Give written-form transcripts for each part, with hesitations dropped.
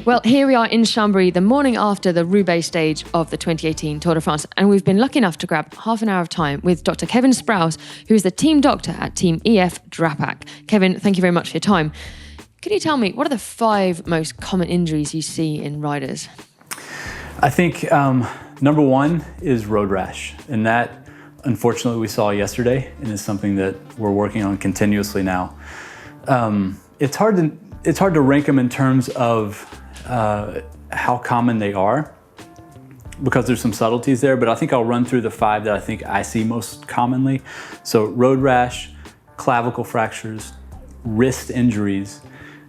Well, here we are in Chambéry, the morning after the Roubaix stage of the 2018 Tour de France, and we've been lucky enough to grab half an hour of time with Dr. Kevin Sprouse, who is the team doctor at Team EF Education. Kevin, thank you very much for your time. Could you tell me, what are the 5 most common injuries you see in riders? I think number 1 is road rash, and that, unfortunately, we saw yesterday, and is something that we're working on continuously now. It's hard to rank them in terms of how common they are, because there's some subtleties there, but I think I'll run through the 5 that I think I see most commonly. So road rash, clavicle fractures, wrist injuries,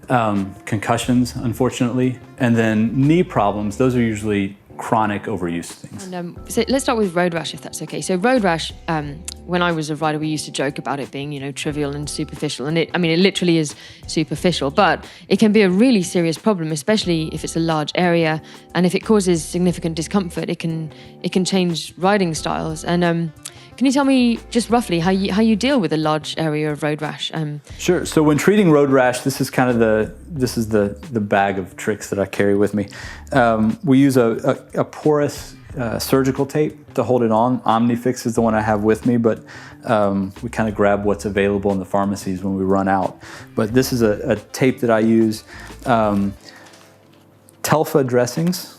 concussions, unfortunately, and then knee problems. Those are usually chronic overuse things. And, so let's start with road rash, if that's okay. So road rash, when I was a rider, we used to joke about it being, trivial and superficial. And it literally is superficial, but it can be a really serious problem, especially if it's a large area. And if it causes significant discomfort, it can change riding styles. And can you tell me just roughly how you deal with a large area of road rash? Sure. So when treating road rash, this is kind of the bag of tricks that I carry with me. We use a porous surgical tape to hold it on. Omnifix is the one I have with me, but we kind of grab what's available in the pharmacies when we run out. But this is a tape that I use. Telfa dressings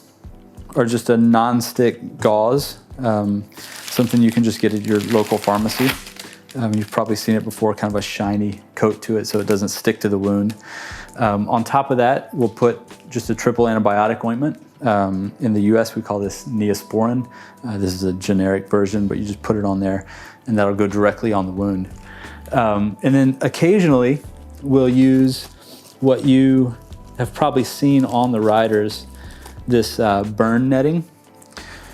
are just a non-stick gauze. Something you can just get at your local pharmacy. You've probably seen it before, kind of a shiny coat to it so it doesn't stick to the wound. On top of that, we'll put just a triple antibiotic ointment. In the US, we call this Neosporin. This is a generic version, but you just put it on there and that'll go directly on the wound. And then occasionally, we'll use what you have probably seen on the riders, this burn netting.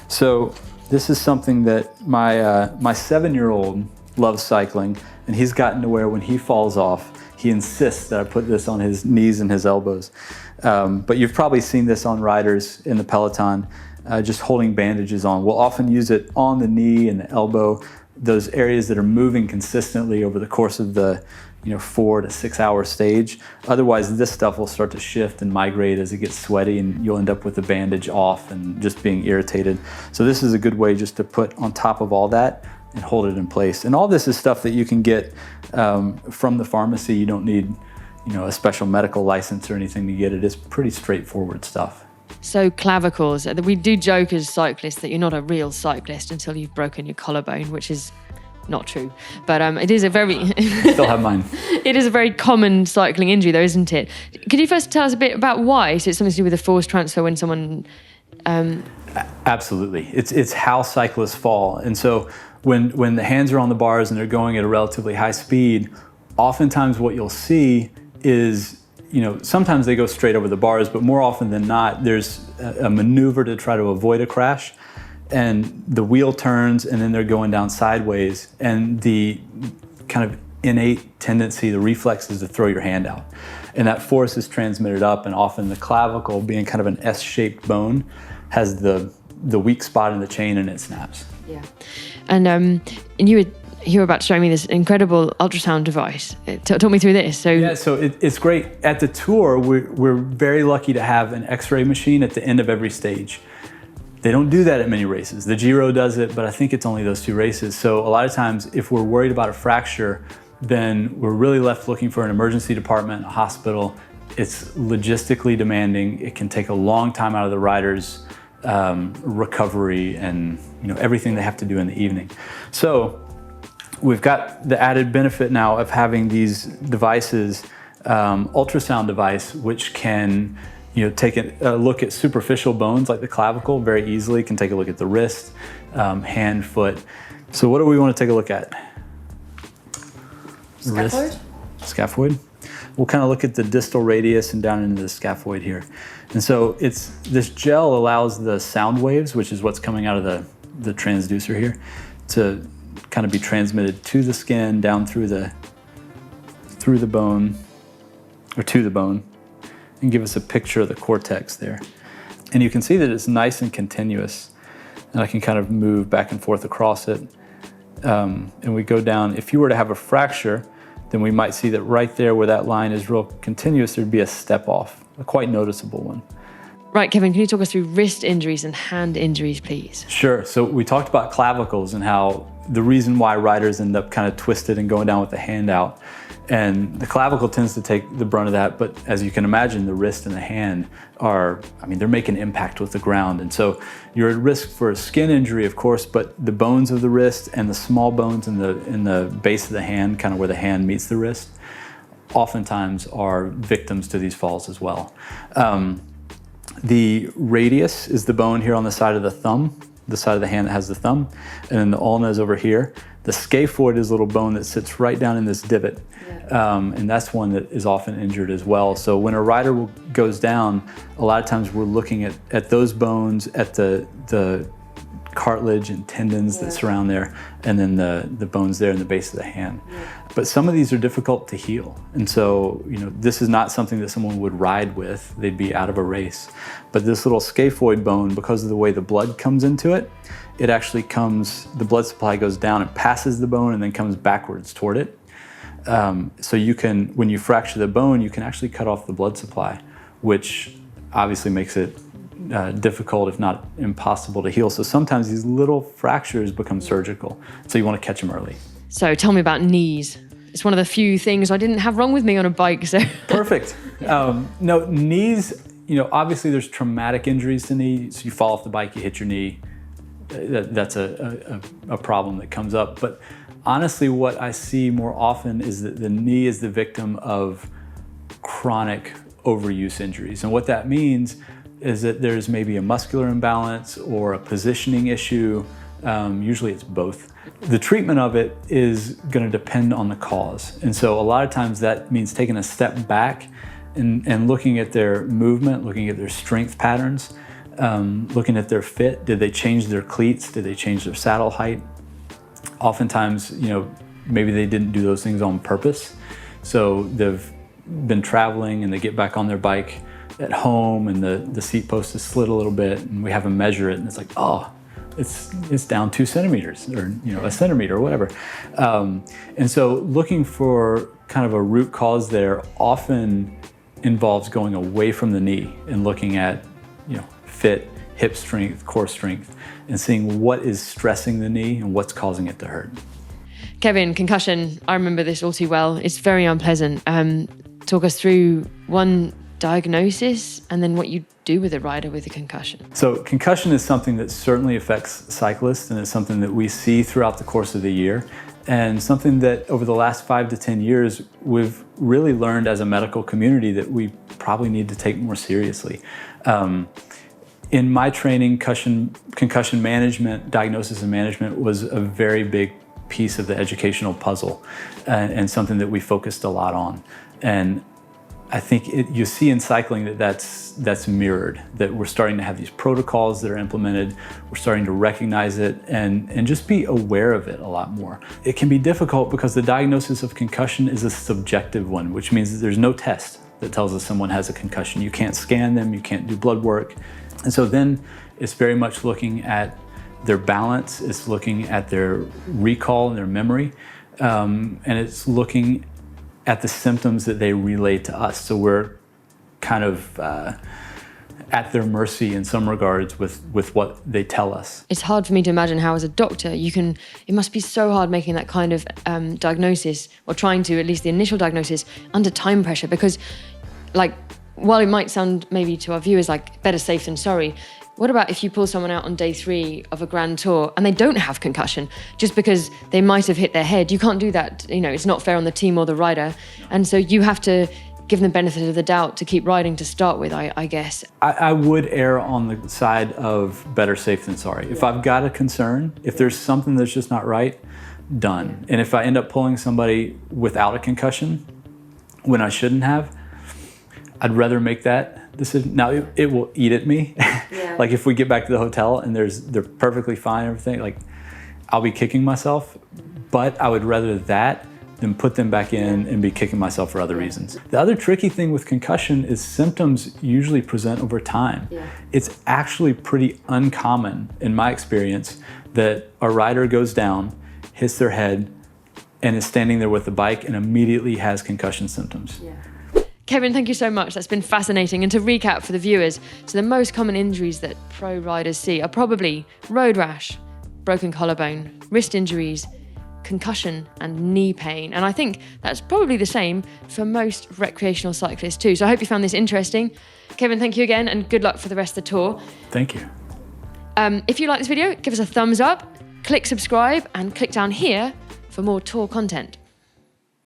So this is something that my 7-year-old loves cycling, and he's gotten to where when he falls off, he insists that I put this on his knees and his elbows. But you've probably seen this on riders in the peloton, just holding bandages on. We'll often use it on the knee and the elbow, those areas that are moving consistently over the course of the 4 to 6 hour stage. Otherwise, this stuff will start to shift and migrate as it gets sweaty, and you'll end up with the bandage off and just being irritated. So this is a good way just to put on top of all that and hold it in place. And all this is stuff that you can get from the pharmacy. You don't need a special medical license or anything to get it. It's pretty straightforward stuff. So clavicles, we do joke as cyclists that you're not a real cyclist until you've broken your collarbone, which is not true, but it is a very still have mine. It is a very common cycling injury, though, isn't it? Could you first tell us a bit about why? So it's something to do with the force transfer when someone. Absolutely, it's how cyclists fall, and so when the hands are on the bars and they're going at a relatively high speed, oftentimes what you'll see is sometimes they go straight over the bars, but more often than not, there's a maneuver to try to avoid a crash. And the wheel turns and then they're going down sideways, and the kind of innate tendency, the reflex, is to throw your hand out. And that force is transmitted up, and often the clavicle, being kind of an S-shaped bone, has the weak spot in the chain and it snaps. Yeah. And you were about to show me this incredible ultrasound device. Talk me through this. So it's great. At the Tour, we're very lucky to have an X-ray machine at the end of every stage. They don't do that at many races. The Giro does it, but I think it's only those 2 races. So a lot of times, if we're worried about a fracture, then we're really left looking for an emergency department, a hospital. It's logistically demanding. It can take a long time out of the rider's recovery and everything they have to do in the evening. So we've got the added benefit now of having these devices, ultrasound device, which can take a look at superficial bones like the clavicle very easily, can take a look at the wrist, hand, foot. So what do we want to take a look at? Scaphoid? Wrist, scaphoid. We'll kind of look at the distal radius and down into the scaphoid here. And so this gel allows the sound waves, which is what's coming out of the transducer here, to kind of be transmitted to the skin, down through the bone, or to the bone, and give us a picture of the cortex there. And you can see that it's nice and continuous, and I can kind of move back and forth across it. And we go down. If you were to have a fracture, then we might see that right there where that line is real continuous, there'd be a step off, a quite noticeable one. Right, Kevin, can you talk us through wrist injuries and hand injuries, please? Sure. So we talked about clavicles and how the reason why riders end up kind of twisted and going down with the hand out. And the clavicle tends to take the brunt of that. But as you can imagine, the wrist and the hand they're making impact with the ground. And so you're at risk for a skin injury, of course, but the bones of the wrist and the small bones in the base of the hand, kind of where the hand meets the wrist, oftentimes are victims to these falls as well. The radius is the bone here on the side of the thumb, the side of the hand that has the thumb, and then the ulna is over here. The scaphoid is a little bone that sits right down in this divot, and that's one that is often injured as well. So when a rider goes down, a lot of times we're looking at those bones, at the cartilage and tendons that surround there, and then the bones there in the base of the hand. But some of these are difficult to heal. And so, this is not something that someone would ride with. They'd be out of a race. But this little scaphoid bone, because of the way the blood comes into it, the blood supply goes down and passes the bone and then comes backwards toward it. So when you fracture the bone, you can actually cut off the blood supply, which obviously makes it difficult, if not impossible, to heal. So sometimes these little fractures become surgical. So you want to catch them early. So tell me about knees. It's one of the few things I didn't have wrong with me on a bike. So Perfect. No, knees, obviously there's traumatic injuries to knees. So you fall off the bike, you hit your knee. That's a problem that comes up. But honestly, what I see more often is that the knee is the victim of chronic overuse injuries. And what that means is that there's maybe a muscular imbalance or a positioning issue. Usually it's both. The treatment of it is going to depend on the cause. And so a lot of times that means taking a step back and looking at their movement, looking at their strength patterns, looking at their fit. Did they change their cleats? Did they change their saddle height? Oftentimes, maybe they didn't do those things on purpose. So they've been traveling and they get back on their bike at home and the seat post is slid a little bit and we have them measure it and it's like, oh, it's down 2 centimeters or a centimeter or whatever. And so looking for kind of a root cause there often involves going away from the knee and looking at fit, hip strength, core strength, and seeing what is stressing the knee and what's causing it to hurt. Kevin, concussion, I remember this all too well. It's very unpleasant. Talk us through one diagnosis and then what you do with a rider with a concussion. So concussion is something that certainly affects cyclists, and it's something that we see throughout the course of the year, and something that over the last 5 to 10 years we've really learned as a medical community that we probably need to take more seriously. In my training, concussion management, diagnosis and management was a very big piece of the educational puzzle, and something that we focused a lot on. And I think you see in cycling that's mirrored, that we're starting to have these protocols that are implemented, we're starting to recognize it and just be aware of it a lot more. It can be difficult because the diagnosis of concussion is a subjective one, which means that there's no test that tells us someone has a concussion. You can't scan them, you can't do blood work. And so then it's very much looking at their balance, it's looking at their recall and their memory, and it's looking at the symptoms that they relay to us. So we're kind of at their mercy in some regards with what they tell us. It's hard for me to imagine how as a doctor it must be so hard making that kind of diagnosis, or trying to, at least the initial diagnosis, under time pressure, because while it might sound maybe to our viewers like better safe than sorry, what about if you pull someone out on day 3 of a grand tour and they don't have concussion just because they might have hit their head? You can't do that. It's not fair on the team or the rider. And so you have to give them the benefit of the doubt to keep riding to start with, I guess. I would err on the side of better safe than sorry. Yeah. If I've got a concern, if there's something that's just not right, done. And if I end up pulling somebody without a concussion when I shouldn't have, I'd rather make that decision. Now it will eat at me. Yeah. Like if we get back to the hotel and they're perfectly fine and everything, I'll be kicking myself, but I would rather that than put them back in and be kicking myself for other reasons. The other tricky thing with concussion is symptoms usually present over time. Yeah. It's actually pretty uncommon in my experience that a rider goes down, hits their head, and is standing there with the bike and immediately has concussion symptoms. Yeah. Kevin, thank you so much. That's been fascinating. And to recap for the viewers, so the most common injuries that pro riders see are probably road rash, broken collarbone, wrist injuries, concussion, and knee pain. And I think that's probably the same for most recreational cyclists too. So I hope you found this interesting. Kevin, thank you again, and good luck for the rest of the tour. Thank you. If you like this video, give us a thumbs up, click subscribe, and click down here for more tour content.